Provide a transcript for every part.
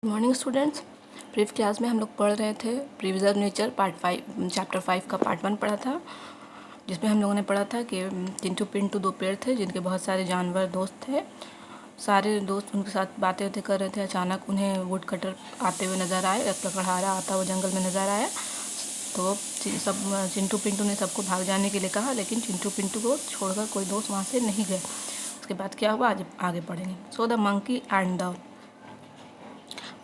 Good morning students. Previous class में हम लोग पढ़ रहे थे प्रिजर्व नेचर पार्ट 5 चैप्टर 5 का पार्ट 1 पढ़ा था, जिसमें हम लोगों ने पढ़ा था कि चिंटू पिंटू दो पेड़ थे जिनके बहुत सारे जानवर दोस्त थे। सारे दोस्त उनके साथ बातें होते कर रहे थे। अचानक उन्हें वुड कटर आते हुए नज़र आए, लकड़हारा आता हुआ जंगल में नज़र आया। तो सब चिंटू पिंटू ने सबको भाग जाने के लिए कहा, लेकिन चिंटू पिंटू को छोड़कर कोई दोस्त वहाँ से नहीं गए। उसके बाद क्या हुआ आज आगे पढ़ेंगे। So the monkey and the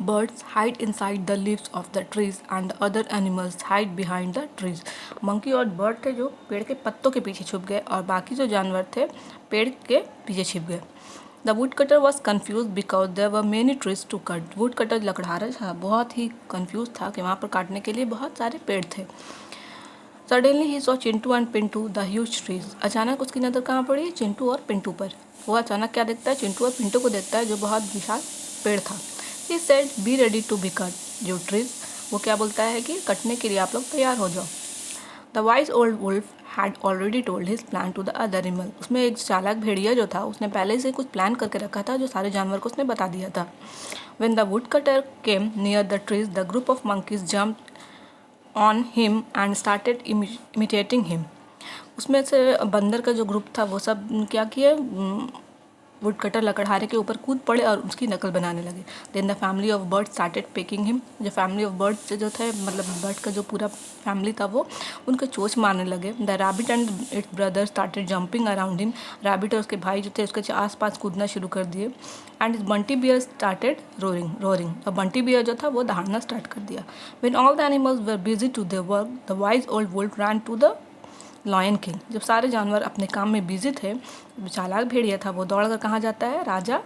birds hide inside the leaves of the trees and the other animals hide behind the trees. Monkey और बर्ड थे जो पेड़ के पत्तों के पीछे छुप गए और बाकी जो जानवर थे पेड़ के पीछे छिप गए. The woodcutter was confused because there were many trees to cut. woodcutter लकड़हारा था, बहुत ही confused था कि वहाँ पर काटने के लिए बहुत सारे पेड़ थे. Suddenly he saw Chintu and Pintu the huge trees. अचानक उसकी नज़र कहाँ पड़ी? चिंटू और पिंटू पर. वो अचानक क्या देखता है? चिंटू और पिंटू को देखता है जो बहुत विशाल पेड़ था. He said, "Be ready to be cut." जो ट्रीज वो क्या बोलता है कि कटने के लिए आप लोग तैयार हो जाओ. The wise old wolf had already told his plan to the other animal. उसमें एक चालाक भेड़िया जो था उसने पहले से कुछ प्लान करके रखा था जो सारे जानवर को उसने बता दिया था. When the woodcutter came near the trees, the group of monkeys jumped on him and started imitating him. उसमें से बंदर का जो ग्रुप था वो सब क्या किए? वुड कटर लकड़हारे के ऊपर कूद पड़े और उसकी नकल बनाने लगे. Then the family of birds started pecking him. जो फैमिली ऑफ बर्ड्स जो थे, मतलब बर्ड का जो पूरा फैमिली था वो उनके चोंच मारने लगे. The rabbit and it's brother started jumping around him. Rabbit और उसके भाई जो थे उसके आसपास कूदना शुरू कर दिए. And Bunty bear started roaring. और बंटी बियर जो था वो दहाड़ना स्टार्ट कर दिया. When all the animals were busy to their work, the wise old wolf ran to the lion king. जब सारे जानवर अपने काम में बिजी थे, चालाक भेड़िया था वो दौड़कर कहाँ जाता है? राजा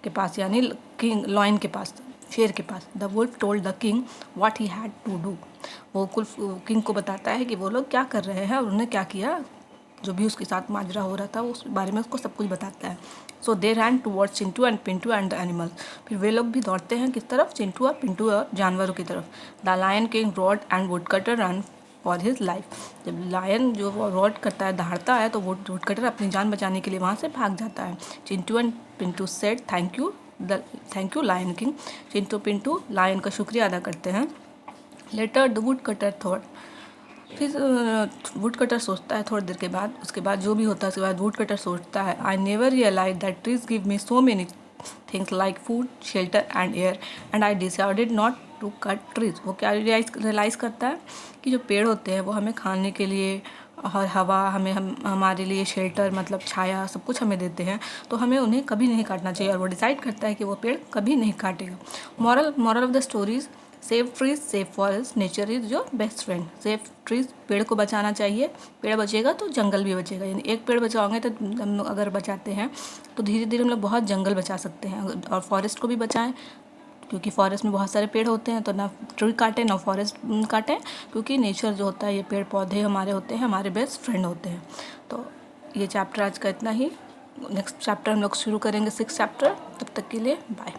के पास, यानी किंग लॉयन के पास, शेर के पास. The wolf told the king what he had to do. वो किंग को बताता है कि वो लोग क्या कर रहे हैं और उन्होंने क्या किया. जो भी उसके साथ माजरा हो रहा था उस बारे में उसको सब कुछ बताता है. So they ran towards Chintu and Pintu and the animals. फिर वे लोग भी दौड़ते हैं किस तरफ? चिंटू और पिंटू और जानवरों की तरफ. The lion king roared and woodcutter run for his life. जब लायन जो वो रॉड करता है, दहाड़ता है, तो वुडकटर अपनी जान बचाने के लिए वहाँ से भाग जाता है. Chintu and Pintu said thank you lion king. Chintu Pintu lion का शुक्रिया अदा करते हैं. Later the woodcutter thought. फिर वुडकटर सोचता है थोड़ी देर के बाद, उसके बाद जो भी होता है उसके बाद वुडकटर सोचता है, I never realise that trees give me so many things like food, shelter and air, and I decided not to cut trees. वो क्या रियलाइज़ करता है कि जो पेड़ होते हैं वो हमें खाने के लिए और हवा, हमारे लिए शेल्टर मतलब छाया, सब कुछ हमें देते हैं, तो हमें उन्हें कभी नहीं काटना चाहिए. और वो डिसाइड करता है कि वो पेड़ कभी नहीं काटेगा. Moral of the stories, save trees save forest, nature is your best friend. Save trees, पेड़ को बचाना चाहिए. पेड़ बचेगा तो जंगल भी बचेगा. यानी एक पेड़ बचाओगे तो हम लोग अगर बचाते हैं तो धीरे धीरे हम लोग बहुत जंगल बचा सकते हैं. और फॉरेस्ट को भी बचाएं, क्योंकि फॉरेस्ट में बहुत सारे पेड़ होते हैं, तो ना ट्री काटें ना फॉरेस्ट काटें, क्योंकि नेचर जो होता है, ये पेड़ पौधे हमारे होते हैं, हमारे बेस्ट फ्रेंड होते हैं. तो ये चैप्टर आज का इतना ही. नेक्स्ट चैप्टर हम लोग शुरू करेंगे 6th चैप्टर. तब तक के लिए बाय.